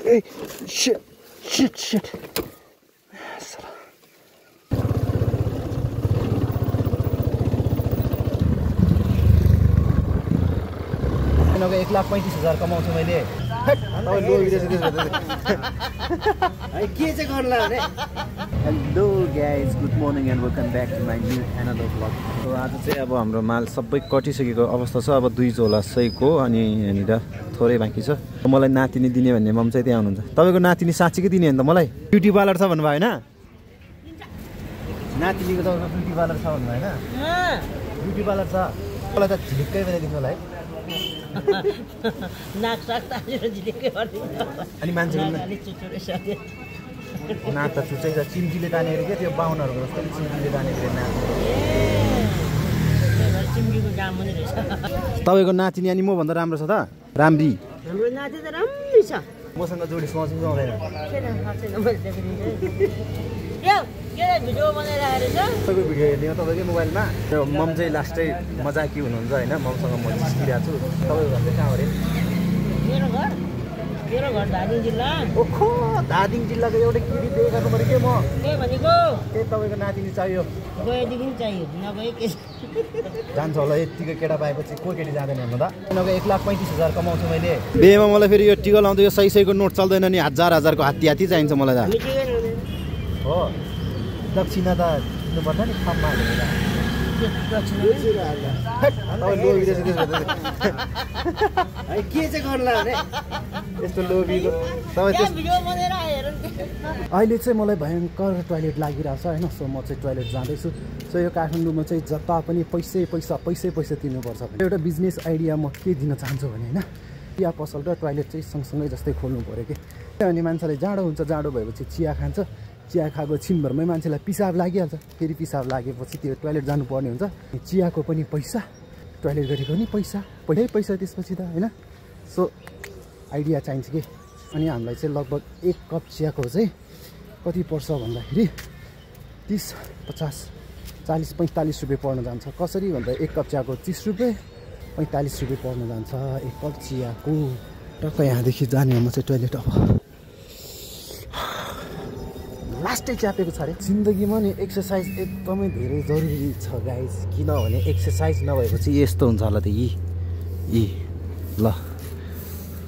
Hey, shit. अब 1,35,000 कमाउँछु मैले के चाहिँ गर्ला अरे hello guys good morning and welcome back to my new another vlog. आज चाहिँ अब हाम्रो माल सबै कटिसकेको अवस्था छ। अब 2 झोला सहीको अनि यहाँनिर थोरै बाँकी छ। मलाई नातिनी दिने भन्ने मम चाहिँ त्यहाँ हुनुहुन्छ। तपाईँको नातिनी साँच्चीकै दिने हो नि त मलाई? ब्युटी पार्लर छ भन्नुभयो होइन? नातिनीको तपाईँको ब्युटी पार्लर छ भन्नुभयो होइन? ब्युटी पार्लर छ। मलाई त झिलिक्कै बनाइदिनु होला है। अनि मान्छेको नाक त चुचै छ। चिम्टीले तानेको क्या त्यो बाहुनहरूको जस्तो चिम्टीले तानेको नाक। तपाईँको नातिनी अनि मभन्दा राम्रो छ त? राम्री हाम्रो नाति त राम्रै छ। मसँग जोडी सोच्नु आउँदैन। भिडियो बनाइरहेको रहेछ। तपाईँको भिडियो हेर्ने हो तपाईँकै मोबाइलमा। त्यो मम चाहिँ लास्टै मजाकी हुनुहुन्छ होइन? ममसँग म जिस्किरहेको छु। तपाईँको घर चाहिँ कहाँ हो अरे? मेरो घर धादिङ जिल्ला। ओखो, धादिङ जिल्लाको एउटै किरी देखाएको पऱ्यो के म? के भनेको? त्यही तपाईँको नातिनी चाहियो। गएदेखि चाहियो, नभए के जान्छ होला यतिको केटा पाएपछि को केटी जाँदैन हेर्नु त। 1,35,000 कमाउँछु मैले। बेमा मलाई फेरि यो टिकल आउँदा यो सही नोट चल्दैन नि। 1000-1000को हात्ती चाहिन्छ मलाई त। हो दक्षिणा त दिनुपर्छ नि खाममा हालेर। के चाहिँ गर्ला अरे यस्तो लोभीको अहिले चाहिँ मलाई भयङ्कर टोइलेट लागिरहेको छ होइन। सो म चाहिँ टोइलेट जाँदैछु। सो यो काठमाडौँमा चाहिँ जता पनि पैसै तिर्नुपर्छ। एउटा बिजनेस आइडिया म के दिन चाहन्छु भने होइन, चिया पसल र टोइलेट चाहिँ सँगसँगै जस्तै खोल्नु पऱ्यो कि। अनि मान्छेलाई जाडो हुन्छ, जाडो भएपछि चिया खान्छ। चिया खाएको छिनभरमै मान्छेलाई पिसाब लागिहाल्छ। फेरि पिसाब लागेपछि त्यो टोइलेट जानुपर्ने हुन्छ। चियाको पनि पैसा, टोइलेट गरेको पनि पैसा त्यसपछि त होइन। सो आइडिया चाहिन्छ कि। अनि हामीलाई चाहिँ लगभग 1 कप चियाको चाहिँ कति पर्छ भन्दाखेरि 30, 50, 40, 45 रुपियाँ पर्न जान्छ। कसरी भन्दा 1 कप चियाको 30 रुपियाँ, 45 रुपियाँ पर्न जान्छ 1 कप चियाको। टक्क यहाँदेखि जाने म चाहिँ टोइलेट। अब लास्टै च्यापेको छ अरे। जिन्दगीमा नि एक्सर्साइज एकदमै धेरै जरुरी छ गाइज। किनभने एक्सर्साइज नभएपछि यस्तो हुन्छ होला त।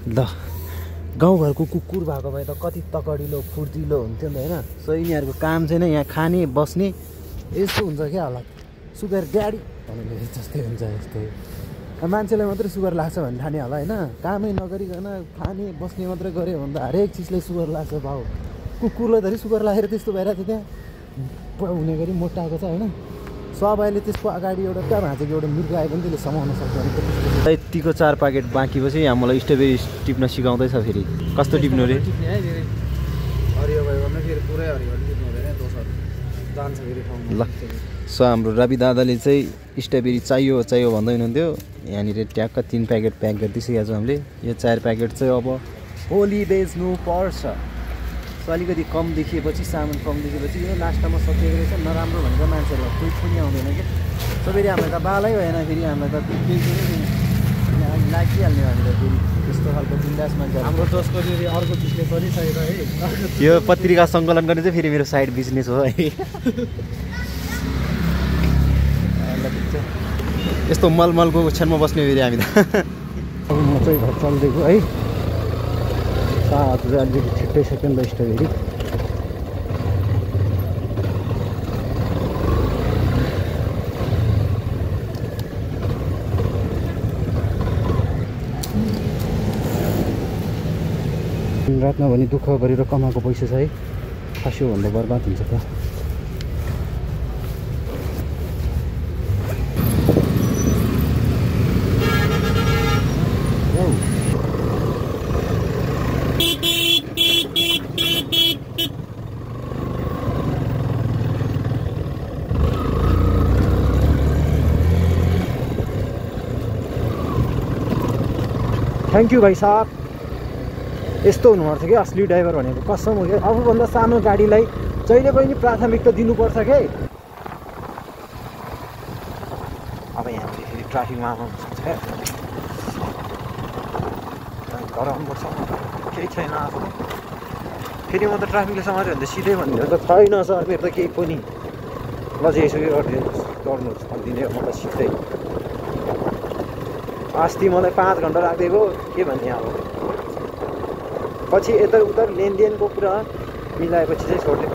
ल गाउँघरको कुकुर भएको भए त कति तकडिलो फुर्तिलो हुन्थ्यो नि त होइन। सो यिनीहरूको काम चाहिँ नै यहाँ खाने बस्ने यस्तो हुन्छ क्या होला। सुगर ड्याडी भनेर जस्तै हुन्छ यस्तै। मान्छेलाई मात्रै सुगर लाग्छ भन्ने ठाने होला होइन। कामै नगरिकन खाने बस्ने मात्रै गऱ्यो भने त हरेक चिजलाई सुगर लाग्छ भाउ। कुकुरलाई धरि सुगर लागेर त्यस्तो भइरहेको थियो। त्यहाँ हुने गरी मोटाएको छ होइन। सबैले त्यसको अगाडि एउटा क्या भाँचेको एउटा मृग आए पनि त्यसले समाउन सक्छ। यतिको 4 प्याकेट बाँकीपछि यहाँ मलाई स्ट्रबेरी टिप्न सिकाउँदैछ। फेरि कस्तो टिप्नु रे? हरियो भयो भने फेरि पुरै हरियो टिप्नु हुँदैन, दोसर जान्छ फेरि ठाउँमा। ल सो हाम्रो रवि दादाले चाहिँ स्ट्रबेरी चाहियो भन्दै हुनुहुन्थ्यो। यहाँनिर ट्याक्क 3 प्याकेट प्याक गरिदिइसकेको छौँ हामीले। यो 4 प्याकेट चाहिँ अब भोलि बेच्नु पर्छ। सो अलिकति कम देखिएपछि, सामान कम देखिएपछि यो लास्टमा सकिएको रहेछ। नराम्रो भनेर मान्छेहरू कोही पनि आउँदैन क्या। सो फेरि हामीलाई त बालै भएन। फेरि हामीलाई त लागिहाल्ने हामीलाई फेरि त्यस्तो खालको बिन्दास मान्छे। हाम्रो जसको फेरि अर्को बिजनेस पनि छैन है। यो पत्रिका सङ्कलन गर्ने चाहिँ फेरि मेरो साइड बिजनेस हो है। यस्तो मलमलको ओछ्यानमा बस्ने फेरि हामी त। अब म चाहिँ घर चल्दिएको है। साथ चाहिँ अलिकति छिट्टै सेकेन्ड स्ट्रबेरी। रातमा भने दुःख गरेर कमाएको पैसा छ है, खस्यो भन्दा बर्बाद हुन्छ त। थ्याङ्क यू भाइ साहब। यस्तो हुनुपर्छ कि असली ड्राइभर भनेको। कसम हो कि आफूभन्दा सानो गाडीलाई जहिले पनि प्राथमिकता दिनुपर्छ के। अब यहाँ फेरि ट्राफिकमा आउनु सक्छ क्या, गराउनुपर्छ। केही छैन अब फेरि म त ट्राफिकले समात्यो भने त सिधै भनिदिनु त छैन सर मेरो त केही पनि ल चाहिँ यसो गरिदिनुहोस् गर्नुहोस् भनिदिने हो म त सिधै अस्ति मलाई 5 घन्टा लाग्दिएको के भन्ने अब पछि यता उता लेनदेनको कुरा मिलाएपछि चाहिँ छोड्दै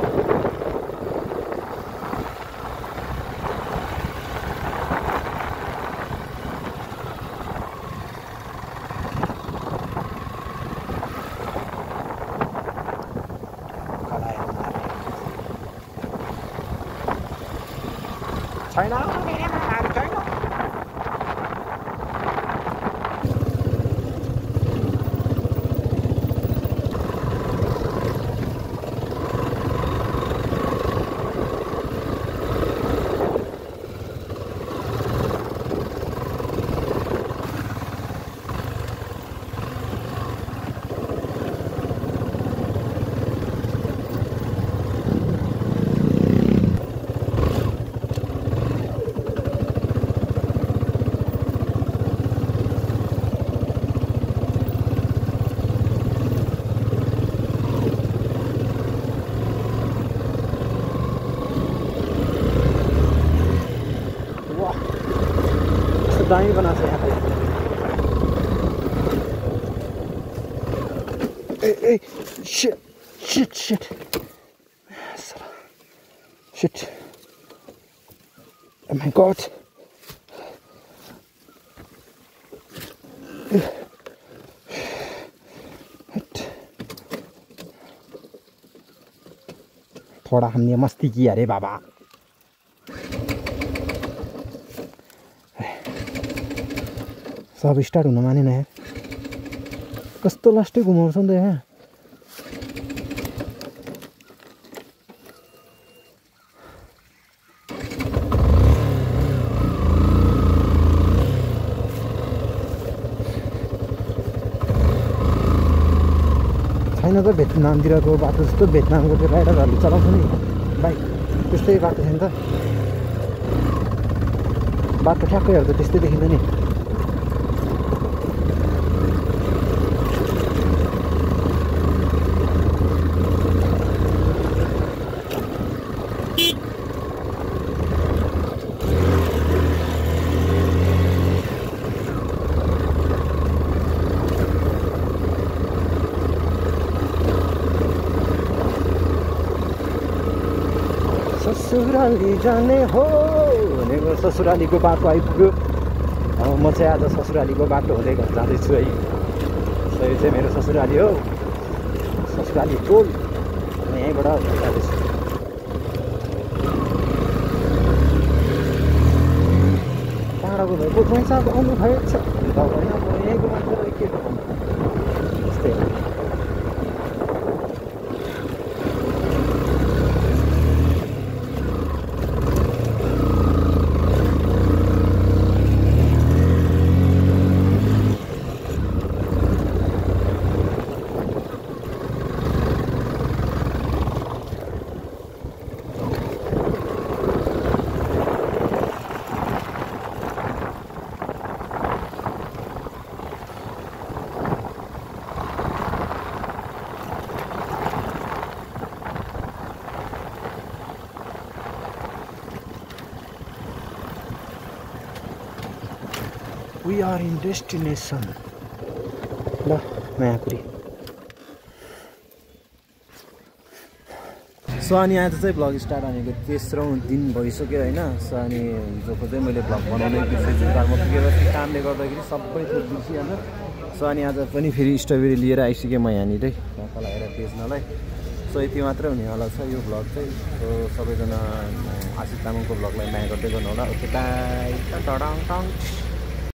छैन दामी बनाएको छ यहाँ ए shit oh my god थोड़ा हमने मस्ती की अरे बाबा सब स्टार्ट हुन मानेन यार कस्तो लास्टै घुमाउँछ नि त यहाँ छैन त भियतनामतिरको बाटो जस्तो भियतनामको त्यो राइडरहरूले चलाउँछ नि बाइक त्यस्तै बाटो छैन त बाटो ठ्याक्कैहरू त त्यस्तै देखिँदैन नि ससुराली जाने हो भनेको ससुरालीको बाटो आइपुग्यो म चाहिँ आज ससुरालीको बाटो हुँदै जाँदैछु है सो यो चाहिँ मेरो ससुराली हो ससुराली टोल यहीँबाट जाँदैछु टाढाको भएको पैसा आउनु भएछ यहीँको मान्छे के त्यस्तै We are in destination. ल मायापुरी सो अनि आज चाहिँ भ्लग स्टार्ट भनेको तेस्रो दिन भइसक्यो होइन सो अनि हिजोको चाहिँ मैले भ्लग बनाउनै बिर्सेछु घरमा पुगेर कामले गर्दाखेरि सबै थोक बिर्सिहाल्छ सो अनि आज पनि फेरि स्ट्रबेरी लिएर आइसकेँ म यहाँनिरै तल हेरेर बेच्नलाई सो यति मात्रै हुनेवाला छ यो भ्लग चाहिँ सो सबैजना आशिष तामाङको भ्लगलाई माया गर्दै गर्नु होला ओके बाई टङ